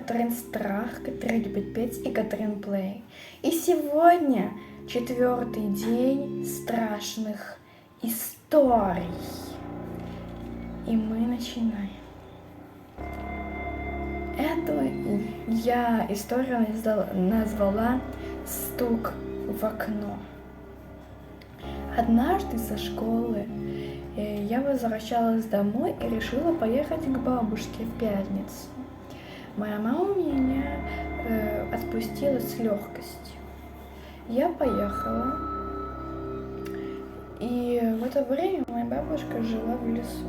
Катрин Страх, Катрин любит петь и Катрин Плей. И сегодня 4-й день страшных историй. И мы начинаем. Эту я историю назвала «Стук в окно». Однажды со школы я возвращалась домой и решила поехать к бабушке в пятницу. Моя мама меня отпустила с легкостью. Я поехала, и в это время моя бабушка жила в лесу.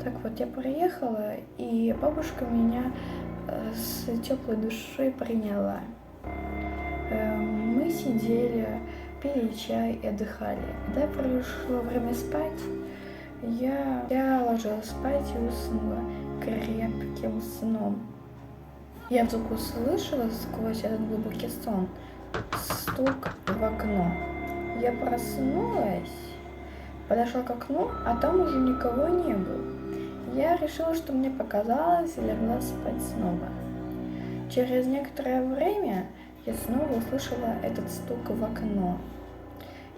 Так вот, я приехала, и бабушка меня с теплой душой приняла. Мы сидели, пили чай и отдыхали. Когда пришло время спать, я ложилась спать и уснула крепким сном. Я вдруг услышала сквозь этот глубокий сон стук в окно. Я проснулась, подошла к окну, а там уже никого не было. Я решила, что мне показалось, и легла спать снова. Через некоторое время я снова услышала этот стук в окно.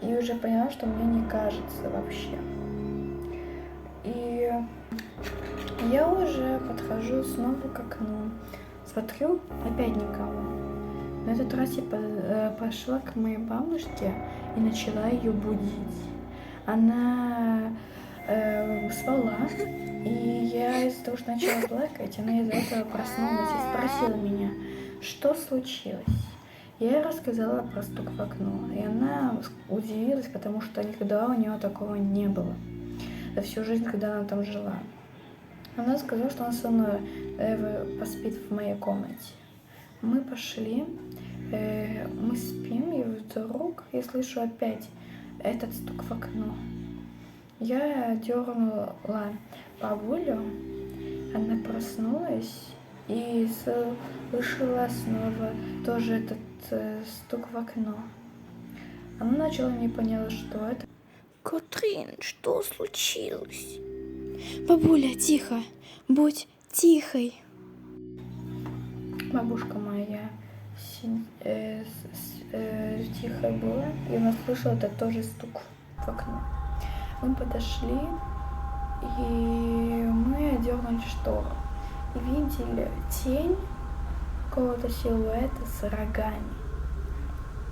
И уже поняла, что мне не кажется вообще. И я уже подхожу снова к окну. Смотрю, опять никого. На этот раз я пошла к моей бабушке и начала ее будить. Она спала, и я из-за того, что начала плакать, она из-за этого проснулась и спросила меня, что случилось. Я ей рассказала про стук в окно, и она удивилась, потому что никогда у нее такого не было за всю жизнь, когда она там жила. Она сказала, что она со мной поспит в моей комнате. Мы пошли, мы спим, и вдруг я слышу опять этот стук в окно. Я дернула бабулю, она проснулась и слышала снова тоже этот стук в окно. Она начала не поняла, что это. Катрин, что случилось? Бабуля, тихо, будь тихой. Бабушка моя тихо была, и она слышала это тоже стук в окно. Мы подошли, и мы одернули штору. И видели тень какого-то силуэта с рогами.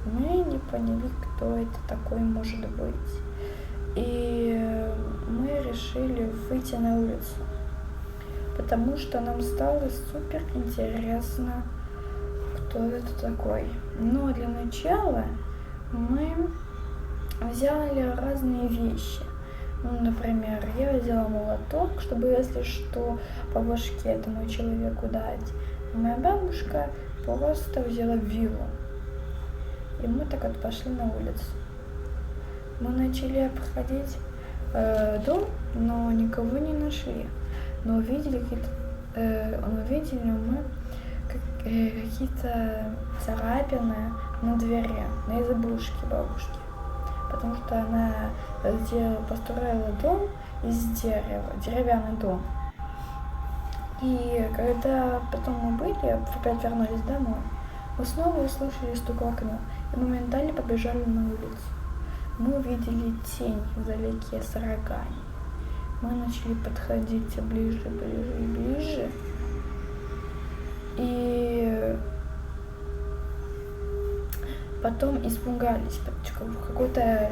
Мы не поняли, кто это такой может быть. И мы решили выйти на улицу, потому что нам стало супер интересно, кто это такой. Но для начала мы взяли разные вещи. Ну, например, я взяла молоток, чтобы, если что, по башке этому человеку дать. А моя бабушка просто взяла вилу. И мы так вот пошли на улицу. Мы начали обходить дом, но никого не нашли. Но увидели мы какие-то царапины на двери, на избушке бабушки. Потому что она построила дом из дерева, деревянный дом. И когда потом мы были, опять вернулись домой, мы снова услышали стук в окно и моментально побежали на улицу. Мы увидели тень вдалеке с рогами. Мы начали подходить все ближе, ближе и ближе. И потом испугались. Какое-то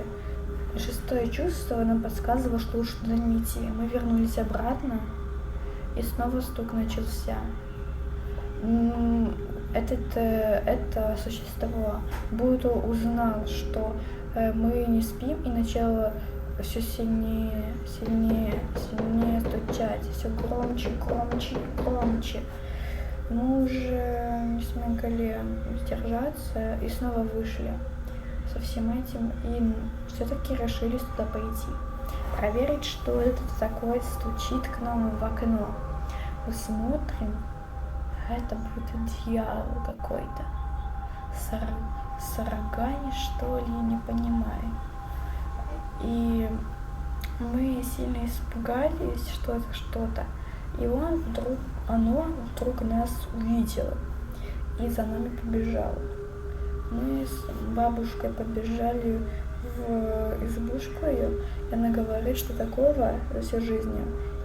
шестое чувство нам подсказывало, что лучше туда не идти. Мы вернулись обратно, и снова стук начался. Это существо будто узнал, что мы не спим, и начало все сильнее стучать, все громче, громче, громче. Мы уже не смогли сдержаться и снова вышли со всем этим, и все-таки решили туда пойти, проверить, что это такое стучит к нам в окно. Мы смотрим, а это будет дьявол какой-то, с рогами, что ли, я не понимаю. И мы сильно испугались, что это что-то. И оно вдруг нас увидело и за нами побежало. Мы с бабушкой побежали в избушку ее, и она говорит, что такого за всю жизнь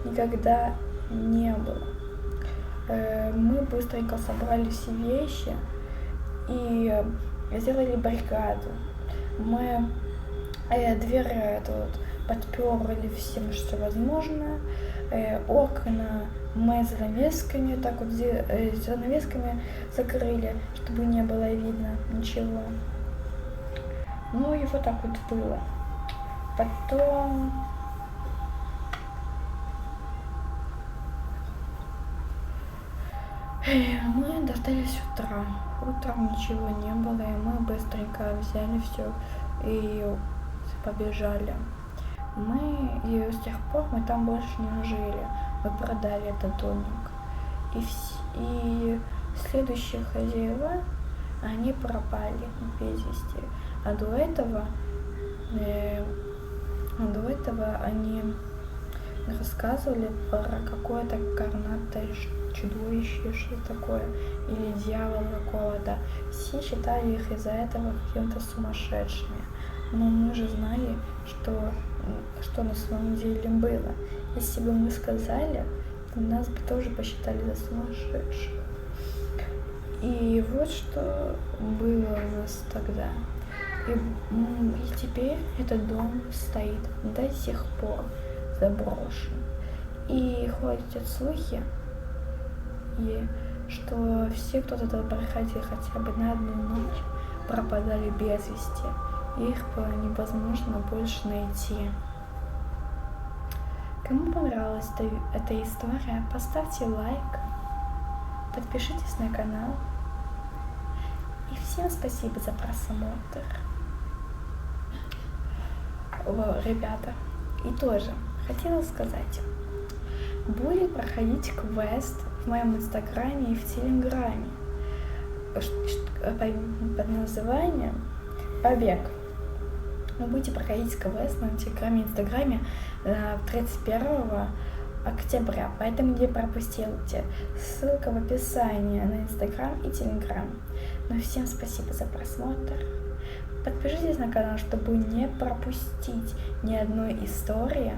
никогда не было. Мы быстренько собрали все вещи и сделали баррикаду. Мы дверь эту вот подперли всем, что возможно. Окна мы занавесками, так вот занавесками закрыли, чтобы не было видно ничего. Ну и вот так вот было. Потом мы дождались утра. Утром ничего не было, и мы быстренько взяли все и побежали. И с тех пор мы там больше не жили. Мы продали этот домик. И следующие хозяева, они пропали без вести. А до этого они рассказывали про какое-то горнатое чудовище, что такое, или дьявола какого-то. Все считали их из-за этого какими-то сумасшедшими. Но мы же знали, что на самом деле было. Если бы мы сказали, то нас бы тоже посчитали за сумасшедших. И вот что было у нас тогда. И теперь этот дом стоит до сих пор заброшен. И ходят слухи, что все, кто туда проходил хотя бы на одну ночь, пропадали без вести. И их было невозможно больше найти. Кому понравилась эта история, поставьте лайк, подпишитесь на канал. И всем спасибо за просмотр. Ребята, и тоже хотела сказать, будет проходить квест в моем инстаграме и в телеграме под названием «Побег». Вы будете проходить квест на телеграме и инстаграме 31 октября, поэтому не пропустите. Ссылка в описании на инстаграм и телеграм. Ну всем спасибо за просмотр. Подпишитесь на канал, чтобы не пропустить ни одной истории.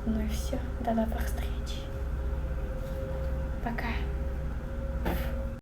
Ну и все, до новых встреч. Пока.